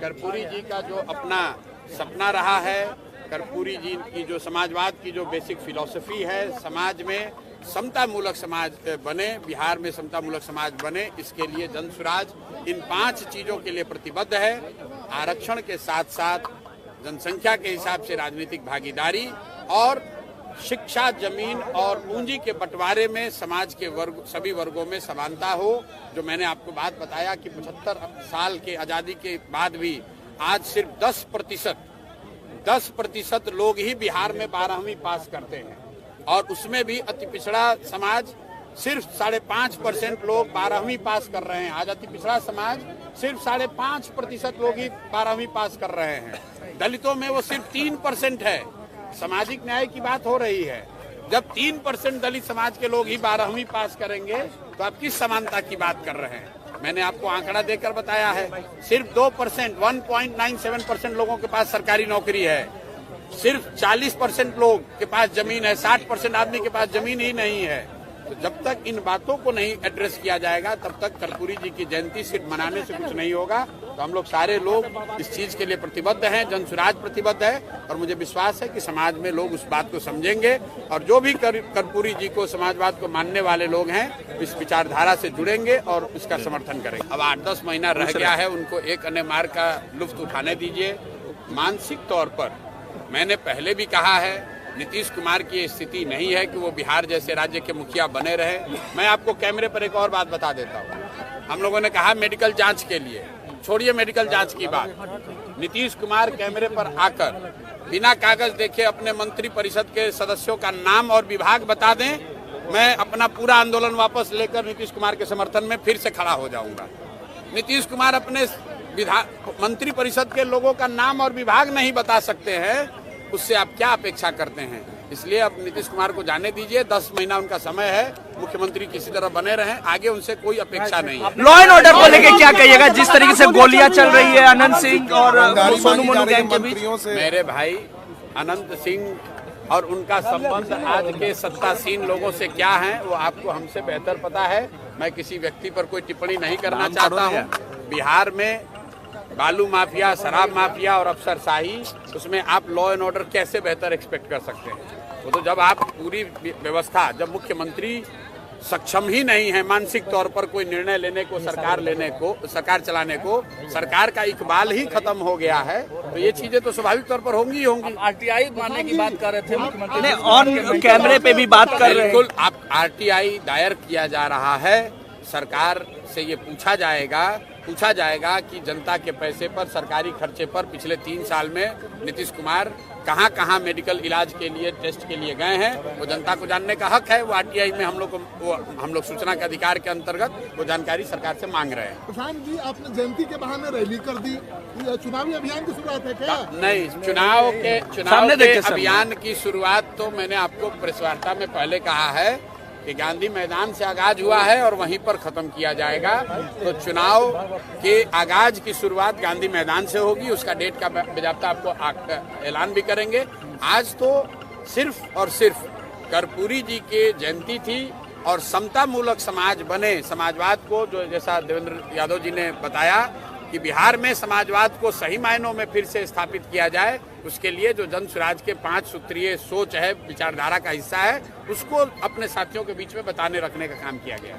कर्पूरी जी का जो अपना सपना रहा है, कर्पूरी जी की जो समाजवाद की जो बेसिक फिलॉसफी है, समाज में समतामूलक समाज बने, बिहार में समतामूलक समाज बने, इसके लिए जनसुराज इन 5 चीजों के लिए प्रतिबद्ध है। आरक्षण के साथ साथ जनसंख्या के हिसाब से राजनीतिक भागीदारी और शिक्षा, जमीन और पूंजी के बंटवारे में समाज के सभी वर्गों में समानता हो। जो मैंने आपको बात बताया कि 75 साल के आजादी के बाद भी आज सिर्फ 10% लोग ही बिहार में 12वीं पास करते हैं, और उसमें भी अति पिछड़ा समाज सिर्फ 5.5% लोग 12वीं पास कर रहे हैं। आज अति पिछड़ा समाज सिर्फ 5.5% लोग ही 12वीं पास कर रहे हैं। दलितों में वो सिर्फ 3% है। सामाजिक न्याय की बात हो रही है। जब 3% दलित समाज के लोग ही 12वीं पास करेंगे तो आप किस समानता की बात कर रहे हैं? मैंने आपको आंकड़ा देकर बताया है, सिर्फ 2%, 1.97% लोगों के पास सरकारी नौकरी है। सिर्फ 40% लोग के पास जमीन है, 60% आदमी के पास जमीन ही नहीं है। तो जब तक इन बातों को नहीं एड्रेस किया जाएगा, तब तक कर्पूरी जी की जयंती सिर्फ मनाने से कुछ नहीं होगा। तो हम लोग सारे लोग इस चीज के लिए प्रतिबद्ध हैं, जनसुराज प्रतिबद्ध है, और मुझे विश्वास है कि समाज में लोग उस बात को समझेंगे, और जो भी कर्पूरी जी को, समाजवाद को मानने वाले लोग हैं, इस विचारधारा से जुड़ेंगे और इसका समर्थन करेंगे। अब 8-10 महीना रह गया है, उनको एक अन्य मार्ग का लुत्फ उठाने दीजिए। मानसिक तौर पर मैंने पहले भी कहा है, नीतीश कुमार की स्थिति नहीं है कि वो बिहार जैसे राज्य के मुखिया बने रहे। मैं आपको कैमरे पर एक और बात बता देता हूँ। हम लोगों ने कहा मेडिकल जांच के लिए, छोड़िए मेडिकल जांच की बात, नीतीश कुमार कैमरे पर आकर बिना कागज देखे अपने मंत्री परिषद के सदस्यों का नाम और विभाग बता दें, मैं अपना पूरा आंदोलन वापस लेकर नीतीश कुमार के समर्थन में फिर से खड़ा हो जाऊंगा। नीतीश कुमार अपने मंत्री परिषद के लोगों का नाम और विभाग नहीं बता सकते हैं, उससे आप क्या अपेक्षा करते हैं? इसलिए अब नीतीश कुमार को जाने दीजिए, 10 महीना उनका समय है, मुख्यमंत्री किसी तरह बने रहें, आगे उनसे कोई अपेक्षा नहीं है। लॉ एंड ऑर्डर को लेकर क्या कहिएगा, जिस तरीके से गोलियां चल रही है अनंत सिंह और सोनू मोनू गैंग के बीच? मेरे भाई अनंत सिंह और उनका संबंध आज के सत्तासीन लोगों से क्या है, वो आपको हमसे बेहतर पता है। मैं किसी व्यक्ति पर कोई टिप्पणी नहीं करना चाहता हूँ। बिहार में बालू माफिया, शराब माफिया और अफसरशाही, उसमें आप लॉ एंड ऑर्डर कैसे बेहतर एक्सपेक्ट कर सकते हैं? वो तो जब आप पूरी व्यवस्था, जब मुख्यमंत्री सक्षम ही नहीं है मानसिक तौर पर कोई निर्णय लेने को, सरकार चलाने को, सरकार का इकबाल ही खत्म हो गया है, तो ये चीजें तो स्वाभाविक तौर पर होंगी ही होंगी। आरटीआई मानने की बात कर रहे थे मुख्यमंत्री, ऑन कैमरे पे भी बात कर रहे हैं। बिल्कुल, आप आरटीआई दायर किया जा रहा है। सरकार से ये पूछा जाएगा कि जनता के पैसे पर, सरकारी खर्चे पर पिछले 3 साल में नीतीश कुमार कहां मेडिकल इलाज के लिए, टेस्ट के लिए गए हैं, वो जनता को जानने का हक है। वो आरटीआई में हम लोग सूचना के अधिकार के अंतर्गत वो जानकारी सरकार से मांग रहे हैं। प्रधान जी, आपने जयंती के बहाने रैली कर दी, चुनावी अभियान की शुरुआत है क्या? नहीं, चुनाव के अभियान की शुरुआत तो मैंने आपको प्रेस वार्ता में पहले कहा है कि गांधी मैदान से आगाज हुआ है और वहीं पर खत्म किया जाएगा। तो चुनाव के आगाज की शुरुआत गांधी मैदान से होगी, उसका डेट का बाकायदा आपको ऐलान भी करेंगे। आज तो सिर्फ और सिर्फ कर्पूरी जी की जयंती थी, और समतामूलक समाज बने, समाजवाद को, जो जैसा देवेंद्र यादव जी ने बताया कि बिहार में समाजवाद को सही मायनों में फिर से स्थापित किया जाए, उसके लिए जो जनसुराज के 5 सूत्रीय सोच है, विचारधारा का हिस्सा है, उसको अपने साथियों के बीच में बताने रखने का काम किया गया।